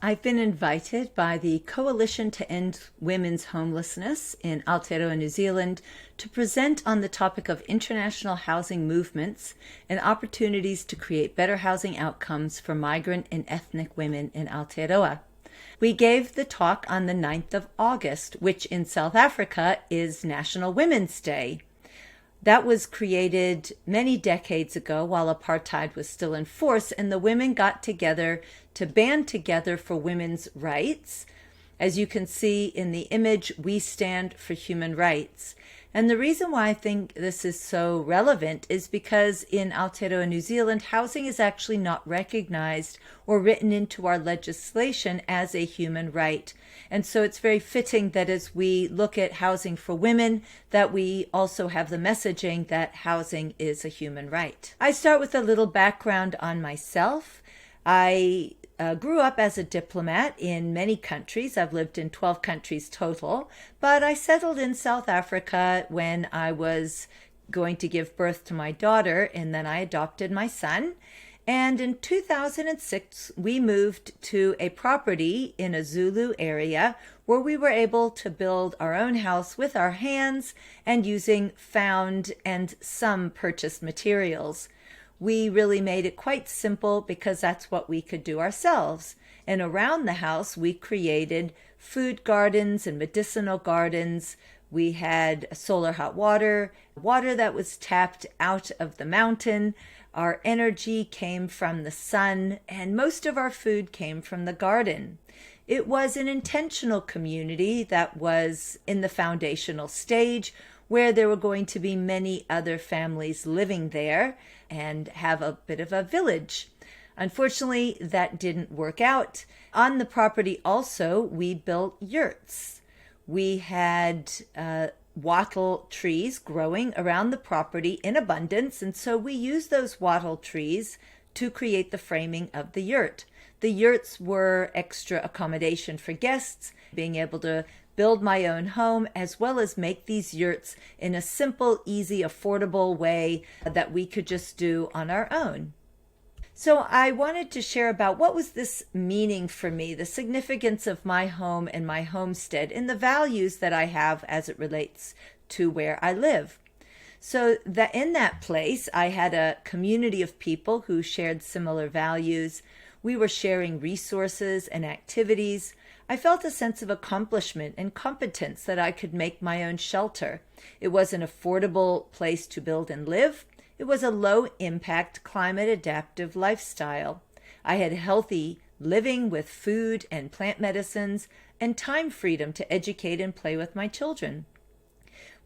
I've been invited by the Coalition to End Women's Homelessness in Aotearoa, New Zealand, to present on the topic of international housing movements and opportunities to create better housing outcomes for migrant and ethnic women in Aotearoa. We gave the talk on the 9th of August, which in South Africa is National Women's Day. That was created many decades ago while apartheid was still in force, and the women got together to band together for women's rights. As you can see in the image, we stand for human rights. And the reason why I think this is so relevant is because in Aotearoa, New Zealand, housing is actually not recognized or written into our legislation as a human right. And so it's very fitting that as we look at housing for women, that we also have the messaging that housing is a human right. I start with a little background on myself. I grew up as a diplomat in many countries. I've lived in 12 countries total, but I settled in South Africa when I was going to give birth to my daughter, and then I adopted my son. And in 2006, we moved to a property in a Zulu area where we were able to build our own house with our hands and using found and some purchased materials. We really made it quite simple because that's what we could do ourselves. And around the house, we created food gardens and medicinal gardens. We had solar hot water, water that was tapped out of the mountain. Our energy came from the sun, and most of our food came from the garden. It was an intentional community that was in the foundational stage where there were going to be many other families living there and have a bit of a village. Unfortunately, that didn't work out. On the property also, we built yurts. We had wattle trees growing around the property in abundance, and so we used those wattle trees to create the framing of the yurt. The yurts were extra accommodation for guests, being able to build my own home, as well as make these yurts in a simple, easy, affordable way that we could just do on our own. So I wanted to share about what was this meaning for me, the significance of my home and my homestead, and the values that I have as it relates to where I live. So that in that place, I had a community of people who shared similar values. We were sharing resources and activities. I felt a sense of accomplishment and competence that I could make my own shelter. It was an affordable place to build and live. It was a low-impact, climate-adaptive lifestyle. I had healthy living with food and plant medicines and time freedom to educate and play with my children.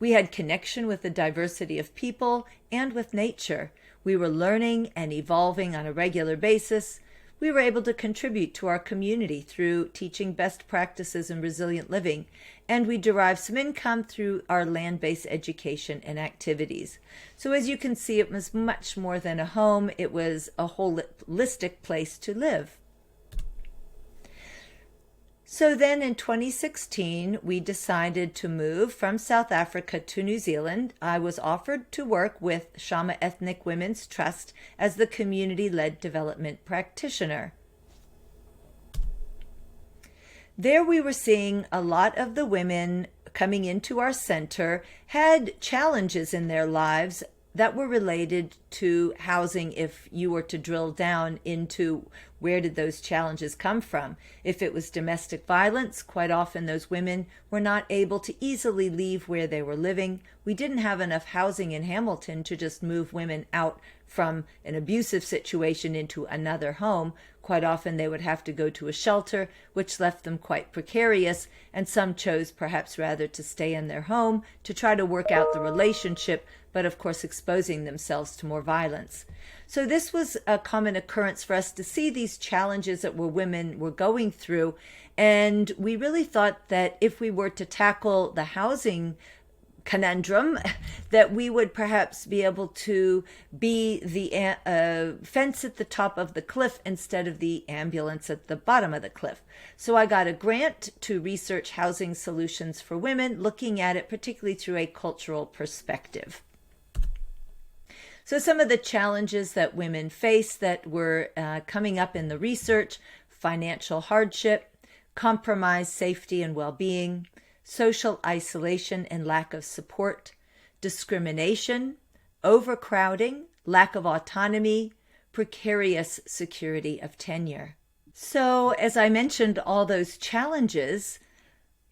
We had connection with the diversity of people and with nature. We were learning and evolving on a regular basis. We were able to contribute to our community through teaching best practices in resilient living, and we derived some income through our land-based education and activities. So as you can see, it was much more than a home. It was a holistic place to live. So then in 2016, we decided to move from South Africa to New Zealand. I was offered to work with Shama Ethnic Women's Trust as the community-led development practitioner. There we were seeing a lot of the women coming into our center had challenges in their lives that were related to housing. If you were to drill down into where did those challenges come from, if it was domestic violence, quite often those women were not able to easily leave where they were living. We didn't have enough housing in Hamilton to just move women out from an abusive situation into another home. Quite often they would have to go to a shelter, which left them quite precarious, and some chose perhaps rather to stay in their home to try to work out the relationship, but of course exposing themselves to more violence. So this was a common occurrence for us to see these challenges that women were going through, and we really thought that if we were to tackle the housing conundrum, that we would perhaps be able to be the fence at the top of the cliff instead of the ambulance at the bottom of the cliff. So I got a grant to research housing solutions for women, looking at it particularly through a cultural perspective. So some of the challenges that women face that were coming up in the research: financial hardship, compromised safety and well-being, social isolation and lack of support, discrimination, overcrowding, lack of autonomy, precarious security of tenure. So, as I mentioned, all those challenges,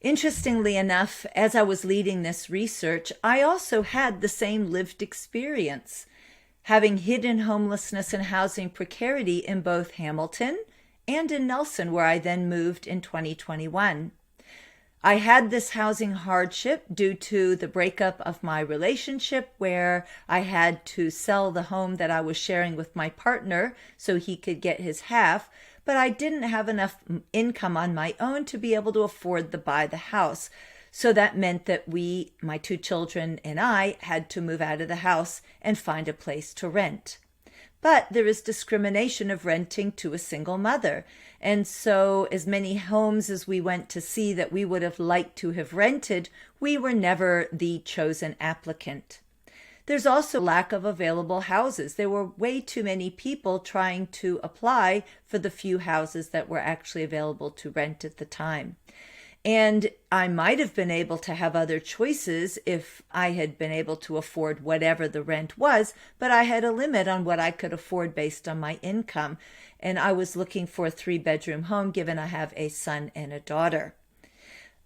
interestingly enough, as I was leading this research, I also had the same lived experience, having hidden homelessness and housing precarity in both Hamilton and in Nelson, where I then moved in 2021. I had this housing hardship due to the breakup of my relationship, where I had to sell the home that I was sharing with my partner so he could get his half, but I didn't have enough income on my own to be able to afford to buy the house. So that meant that my 2 children and I, had to move out of the house and find a place to rent. But there is discrimination of renting to a single mother. And so as many homes as we went to see that we would have liked to have rented, we were never the chosen applicant. There's also lack of available houses. There were way too many people trying to apply for the few houses that were actually available to rent at the time. And I might have been able to have other choices if I had been able to afford whatever the rent was, but I had a limit on what I could afford based on my income. And I was looking for a 3-bedroom home, given I have a son and a daughter.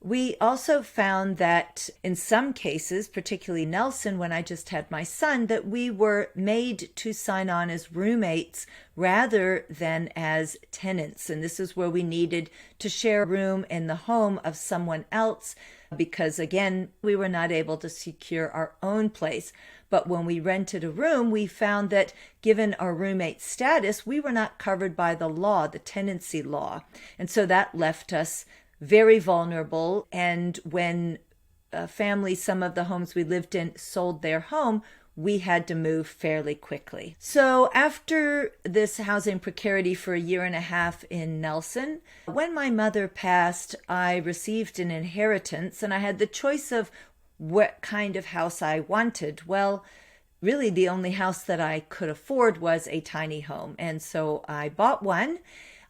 We also found that in some cases, particularly Nelson, when I just had my son, that we were made to sign on as roommates rather than as tenants. And this is where we needed to share a room in the home of someone else because, again, we were not able to secure our own place. But when we rented a room, we found that given our roommate status, we were not covered by the law, the tenancy law. And so that left us very vulnerable. And when families, some of the homes we lived in, sold their home, we had to move fairly quickly. So after this housing precarity for 1.5 years in Nelson, when my mother passed, I received an inheritance and I had the choice of what kind of house I wanted. Well, really the only house that I could afford was a tiny home. And so I bought one.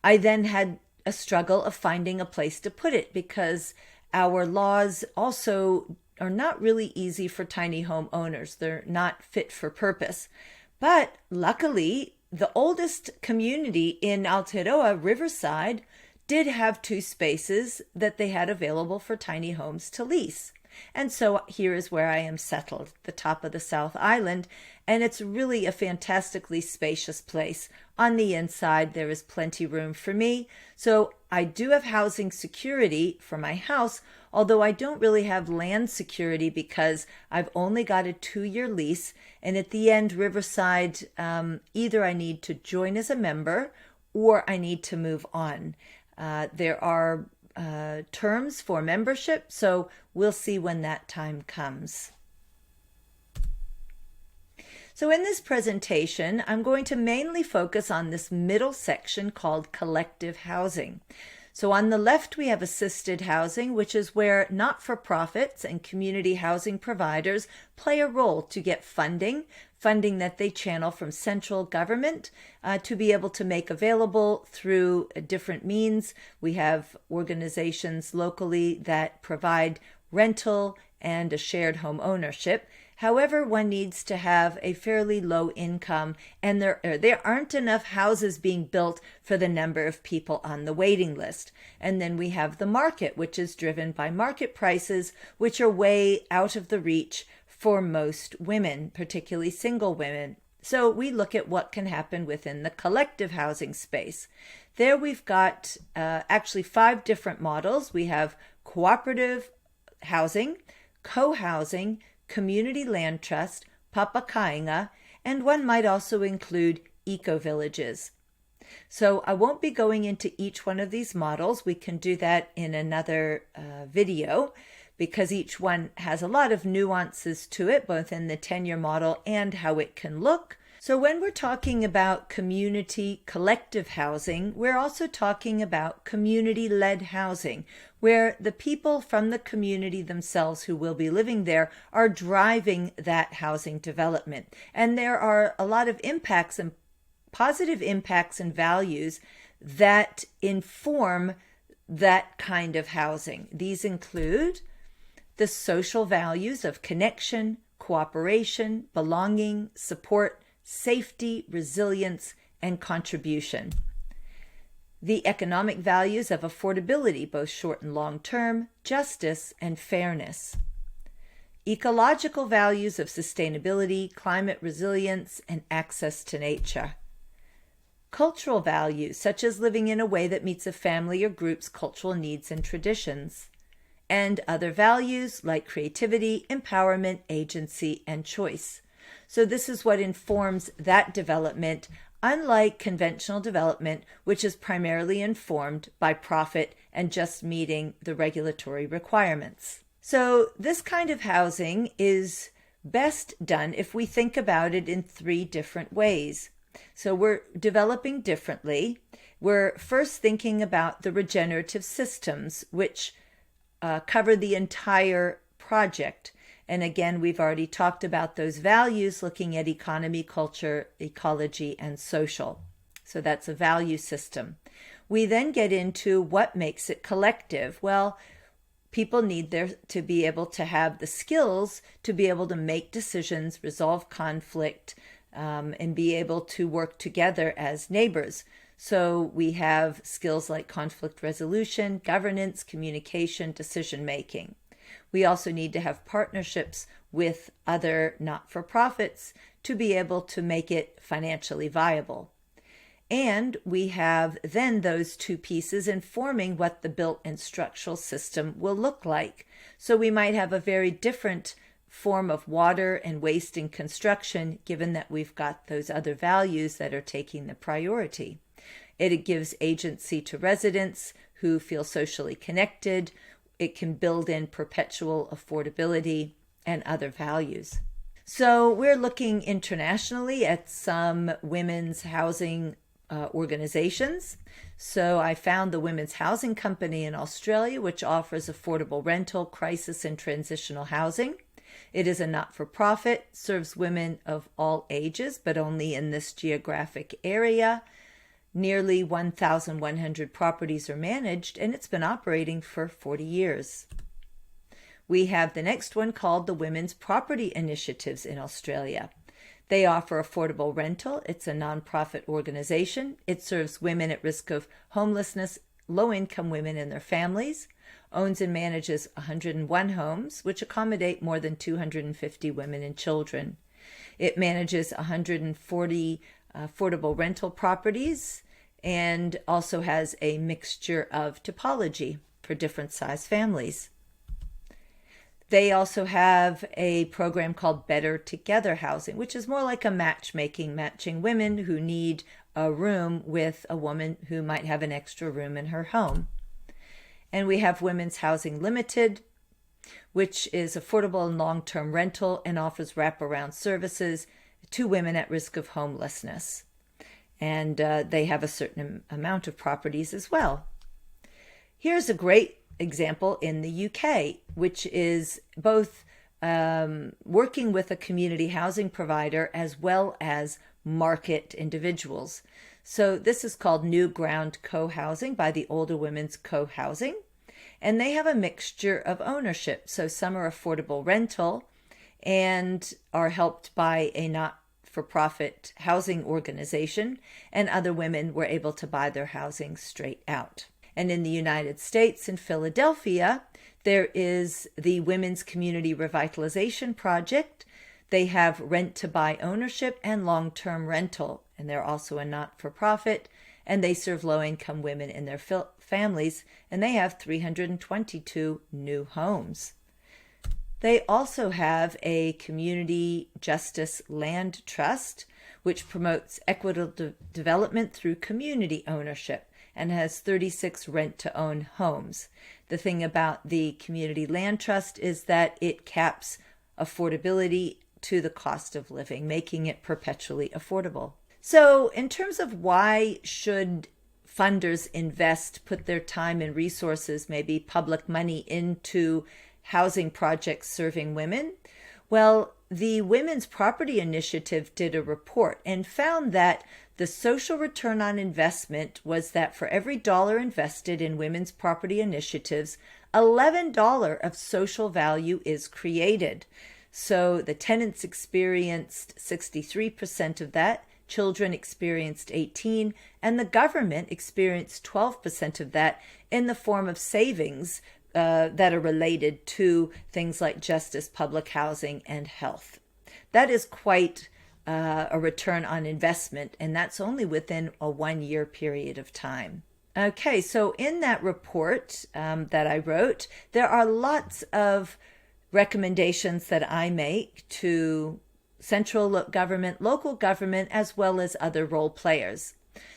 I then had a struggle of finding a place to put it because our laws also are not really easy for tiny home owners. They're not fit for purpose. But luckily, the oldest community in Aotearoa, Riverside, did have 2 spaces that they had available for tiny homes to lease. And so here is where I am settled, the top of the South Island, and it's really a fantastically spacious place. On the inside, there is plenty room for me. So I do have housing security for my house, although I don't really have land security because I've only got a 2-year lease. And at the end, Riverside, either I need to join as a member or I need to move on. There are terms for membership, so we'll see when that time comes. So in this presentation, I'm going to mainly focus on this middle section called collective housing. So on the left, we have assisted housing, which is where not-for-profits and community housing providers play a role to get funding that they channel from central government to be able to make available through different means. We have organizations locally that provide rental and a shared home ownership. However, one needs to have a fairly low income, and there aren't enough houses being built for the number of people on the waiting list. And then we have the market, which is driven by market prices, which are way out of the reach for most women, particularly single women. So we look at what can happen within the collective housing space. There we've got actually 5 different models. We have cooperative housing, co-housing, community land trust, papakainga, and one might also include eco-villages. So I won't be going into each one of these models. We can do that in another video because each one has a lot of nuances to it, both in the tenure model and how it can look. So when we're talking about community collective housing, we're also talking about community-led housing, where the people from the community themselves who will be living there are driving that housing development. And there are a lot of impacts and positive impacts and values that inform that kind of housing. These include the social values of connection, cooperation, belonging, support, safety, resilience, and contribution. The economic values of affordability, both short and long term, justice, and fairness. Ecological values of sustainability, climate resilience, and access to nature. Cultural values, such as living in a way that meets a family or group's cultural needs and traditions. And other values like creativity, empowerment, agency, and choice. So this is what informs that development, unlike conventional development, which is primarily informed by profit and just meeting the regulatory requirements. So this kind of housing is best done if we think about it in three different ways. So we're developing differently. We're first thinking about the regenerative systems, which cover the entire project. And again, we've already talked about those values, looking at economy, culture, ecology, and social. So that's a value system. We then get into what makes it collective. Well, people need to be able to have the skills to be able to make decisions, resolve conflict, and be able to work together as neighbors. So we have skills like conflict resolution, governance, communication, decision-making. We also need to have partnerships with other not-for-profits to be able to make it financially viable. And we have then those two pieces informing what the built and structural system will look like. So we might have a very different form of water and waste in construction, given that we've got those other values that are taking the priority. It gives agency to residents who feel socially connected. It can build in perpetual affordability and other values. So we're looking internationally at some women's housing organizations. So I found the Women's Housing Company in Australia, which offers affordable rental, crisis, and transitional housing. It is a not-for-profit, serves women of all ages, but only in this geographic area. Nearly 1,100 properties are managed, and it's been operating for 40 years. We have the next one called the Women's Property Initiatives in Australia. They offer affordable rental. It's a nonprofit organization. It serves women at risk of homelessness, low-income women and their families, owns and manages 101 homes, which accommodate more than 250 women and children. It manages 140 affordable rental properties and also has a mixture of typology for different size families. They also have a program called Better Together Housing, which is more like a matching women who need a room with a woman who might have an extra room in her home. And we have Women's Housing Limited, which is affordable and long-term rental and offers wraparound services to women at risk of homelessness. And they have a certain amount of properties as well. Here's a great example in the UK, which is both working with a community housing provider as well as market individuals. So this is called New Ground Co-Housing by the Older Women's Co-Housing. And they have a mixture of ownership. So some are affordable rental and are helped by a not-for-profit housing organization, and other women were able to buy their housing straight out. And in the United States, in Philadelphia, there is the Women's Community Revitalization Project. They have rent-to-buy ownership and long-term rental, and they're also a not-for-profit, and they serve low-income women and their families, and they have 322 new homes. They also have a community justice land trust, which promotes equitable development through community ownership and has 36 rent-to-own homes. The thing about the community land trust is that it caps affordability to the cost of living, making it perpetually affordable. So in terms of why should funders put their time and resources, maybe public money, into housing projects serving women? Well, the Women's Property Initiative did a report and found that The social return on investment was that for every dollar invested in women's property initiatives, $11 of social value is created. So the tenants experienced 63% of that, children experienced 18%, and the government experienced 12% of that in the form of savings that are related to things like justice, public housing, and health. That is quite a return on investment, and that's only within a 1-year period of time. Okay, so in that report that I wrote, there are lots of recommendations that I make to central government, local government, as well as other role players.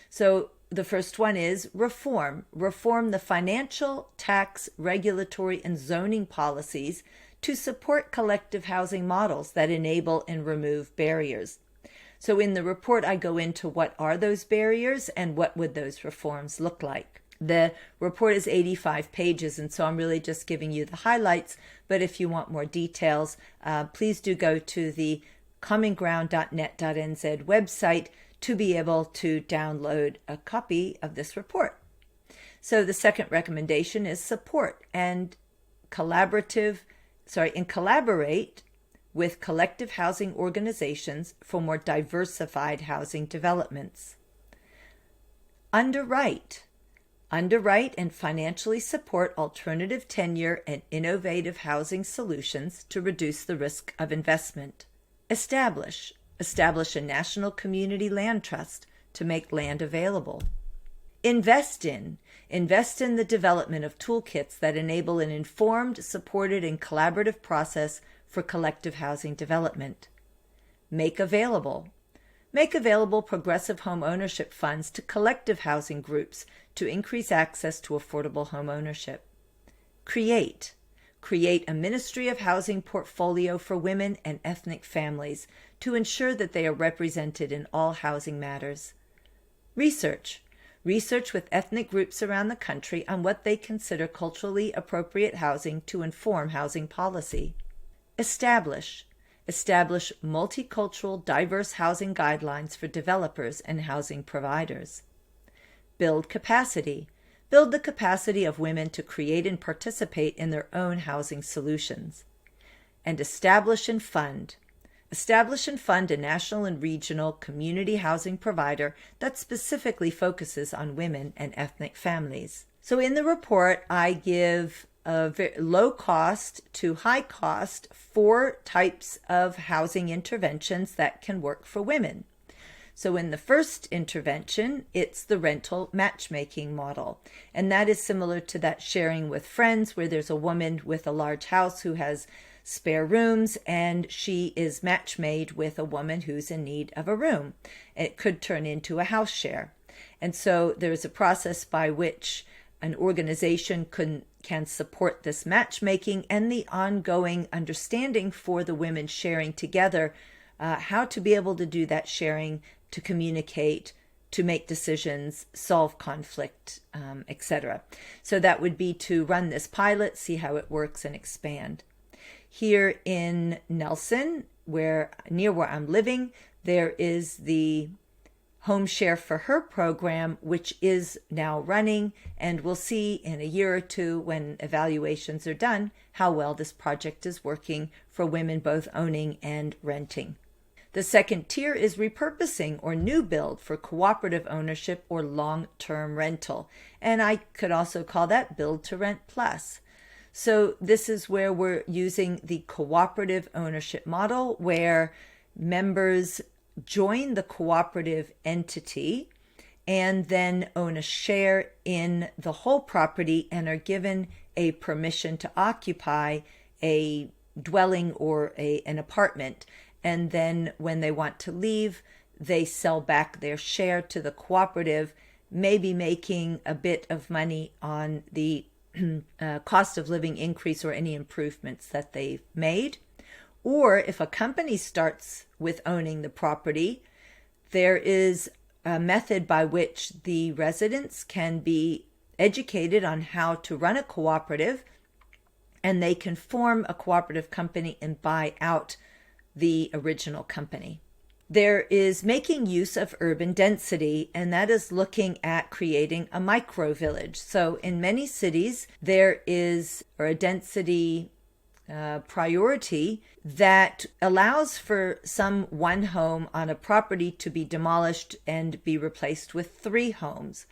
So the first one is reform. Reform the financial, tax, regulatory, and zoning policies to support collective housing models that enable and remove barriers. So in the report, I go into what are those barriers and what would those reforms look like. The report is 85 pages, and so I'm really just giving you the highlights. But if you want more details, please do go to the commonground.net.nz website to be able to download a copy of this report. So the second recommendation is support and collaborate with collective housing organizations for more diversified housing developments. Underwrite and financially support alternative tenure and innovative housing solutions to reduce the risk of investment. Establish a national community land trust to make land available. Invest in the development of toolkits that enable an informed, supported, and collaborative process for collective housing development. Make available progressive home ownership funds to collective housing groups to increase access to affordable home ownership. Create a Ministry of Housing portfolio for women and ethnic families to ensure that they are represented in all housing matters. Research with ethnic groups around the country on what they consider culturally appropriate housing to inform housing policy. Establish multicultural, diverse housing guidelines for developers and housing providers. Build the capacity of women to create and participate in their own housing solutions. And establish and fund a national and regional community housing provider that specifically focuses on women and ethnic families. So in the report, I give low cost to high cost 4 types of housing interventions that can work for women. So in the first intervention, it's the rental matchmaking model. And that is similar to that sharing with friends, where there's a woman with a large house who has spare rooms and she is match made with a woman who's in need of a room. It could turn into a house share. And so there's a process by which an organization can support this matchmaking and the ongoing understanding for the women sharing together, how to be able to do that sharing, to communicate, to make decisions, solve conflict, etc. So that would be to run this pilot, see how it works, and expand. Here in Nelson, near where I'm living, there is the Home Share for Her program, which is now running, and we'll see in a year or two when evaluations are done how well this project is working for women both owning and renting. The second tier is repurposing or new build for cooperative ownership or long-term rental, and I could also call that Build to Rent Plus. So this is where we're using the cooperative ownership model, where members join the cooperative entity and then own a share in the whole property and are given a permission to occupy a dwelling or an apartment. And then when they want to leave, they sell back their share to the cooperative, maybe making a bit of money on the cost of living increase or any improvements that they've made. Or if a company starts with owning the property, there is a method by which the residents can be educated on how to run a cooperative, and they can form a cooperative company and buy out the original company. There is making use of urban density, and that is looking at creating a micro village. So in many cities, there is a density priority that allows for some one home on a property to be demolished and be replaced with 3 homes.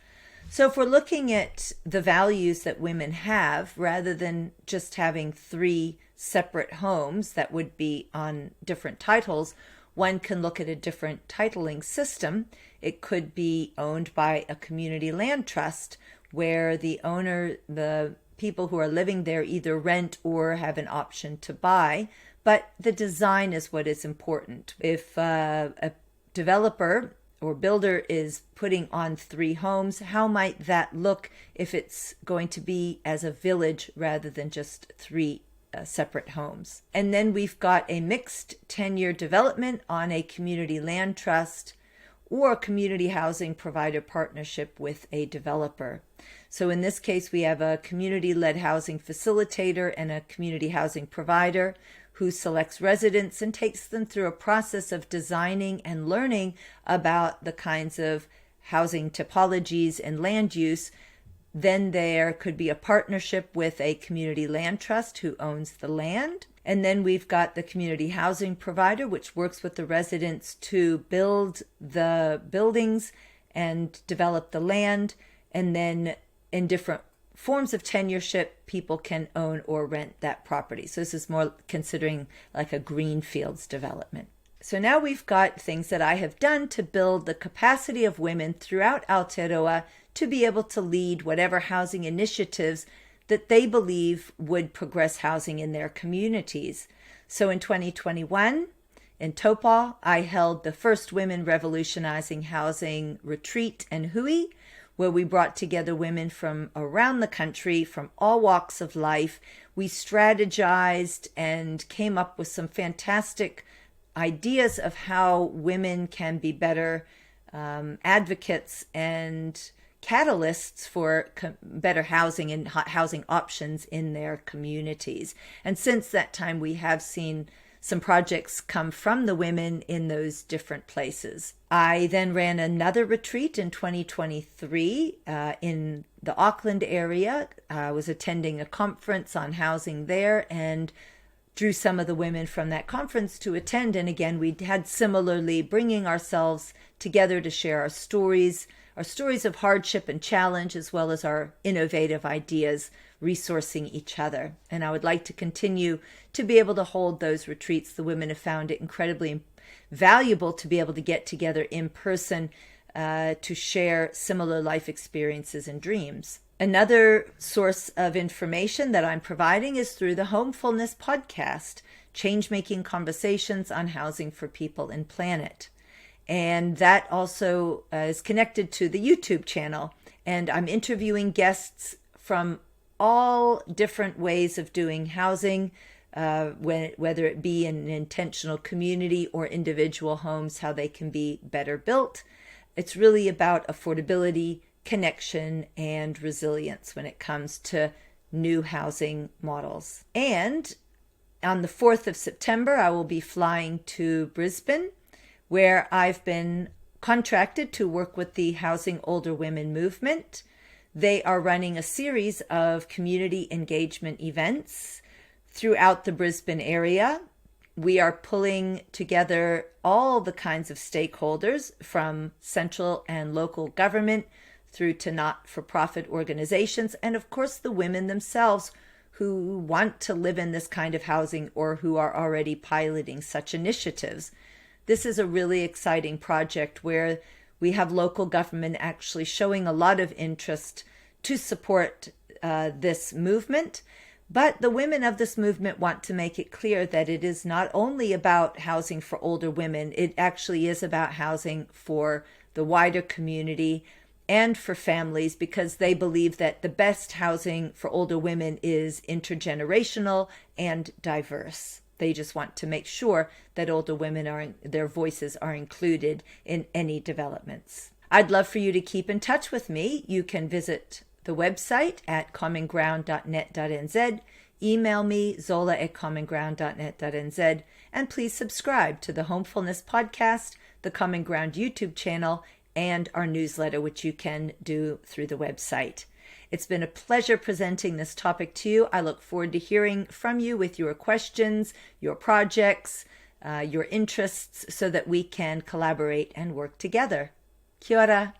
So if we're looking at the values that women have, rather than just having 3 separate homes that would be on different titles, one can look at a different titling system. It could be owned by a community land trust where the owner, the people who are living there either rent or have an option to buy, but the design is what is important. If a developer or builder is putting on 3 homes, how might that look if it's going to be as a village rather than just 3 separate homes? And then we've got a mixed tenure development on a community land trust or a community housing provider partnership with a developer. So in this case, we have a community-led housing facilitator and a community housing provider who selects residents and takes them through a process of designing and learning about the kinds of housing typologies and land use. Then there could be a partnership with a community land trust who owns the land. And then we've got the community housing provider, which works with the residents to build the buildings and develop the land. And then in different forms of tenureship, people can own or rent that property. So this is more considering like a greenfields development. So now we've got things that I have done to build the capacity of women throughout Aotearoa to be able to lead whatever housing initiatives that they believe would progress housing in their communities. So in 2021, in Taupo, I held the first Women Revolutionizing Housing retreat in Hui, where we brought together women from around the country, from all walks of life. We strategized and came up with some fantastic ideas of how women can be better advocates and catalysts for better housing and housing options in their communities. And since that time, we have seen some projects come from the women in those different places. I then ran another retreat in 2023 in the Auckland area. I was attending a conference on housing there and drew some of the women from that conference to attend. And again, we had similarly bringing ourselves together to share our stories of hardship and challenge, as well as our innovative ideas, resourcing each other. And I would like to continue to be able to hold those retreats. The women have found it incredibly valuable to be able to get together in person to share similar life experiences and dreams. Another source of information that I'm providing is through the Homefulness podcast, Change-Making Conversations on Housing for People and Planet. And that also is connected to the YouTube channel. And I'm interviewing guests from all different ways of doing housing, whether it be in an intentional community or individual homes, how they can be better built. It's really about affordability, connection, and resilience when it comes to new housing models. And on the 4th of September, I will be flying to Brisbane, where I've been contracted to work with the Housing Older Women movement. They are running a series of community engagement events throughout the Brisbane area. We are pulling together all the kinds of stakeholders from central and local government through to not-for-profit organizations, and of course the women themselves who want to live in this kind of housing or who are already piloting such initiatives. This is a really exciting project where we have local government actually showing a lot of interest to support this movement. But the women of this movement want to make it clear that it is not only about housing for older women, it actually is about housing for the wider community and for families, because they believe that the best housing for older women is intergenerational and diverse. They just want to make sure that older women their voices are included in any developments. I'd love for you to keep in touch with me. You can visit the website at commonground.net.nz. Email me, zola@commonground.net.nz, and please subscribe to the Homefulness podcast, the Common Ground YouTube channel, and our newsletter, which you can do through the website. It's been a pleasure presenting this topic to you. I look forward to hearing from you with your questions, your projects, your interests, so that we can collaborate and work together. Kia ora.